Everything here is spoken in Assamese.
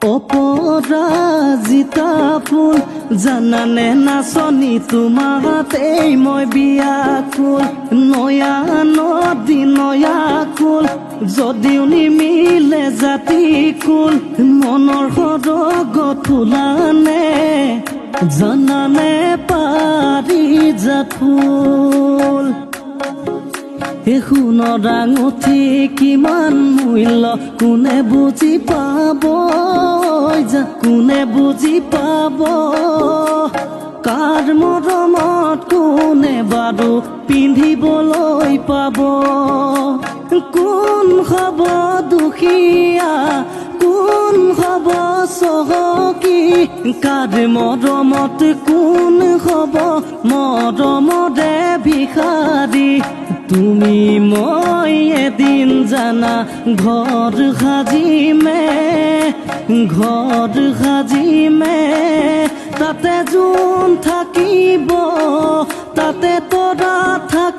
অপৰাজিতা ফুল জানানে নাচনী তোমাতেই মই বিয়াকুল নয়া নদী নয়া কুল যদিও নিমিলে জাতি কুল মনৰ সৰগ ফুলানে জানানে পাৰিজাত ফুল সোণৰ আঙুঠি কিমান মূল্য কোনে বুজি পাব কোনে বুজি পাব কাৰ মৰমত কোনে বাৰু পিন্ধিবলৈ পাব কোন হ'ব দুখীয়া কোন হ'ব চহকী কাৰ মৰমত কোন হ'ব মৰমৰে ভিখাৰী তুমি মই এদিন জানা ঘৰ সাজিমে তাতে যোন থাকিব তাতে তৰা থাকিব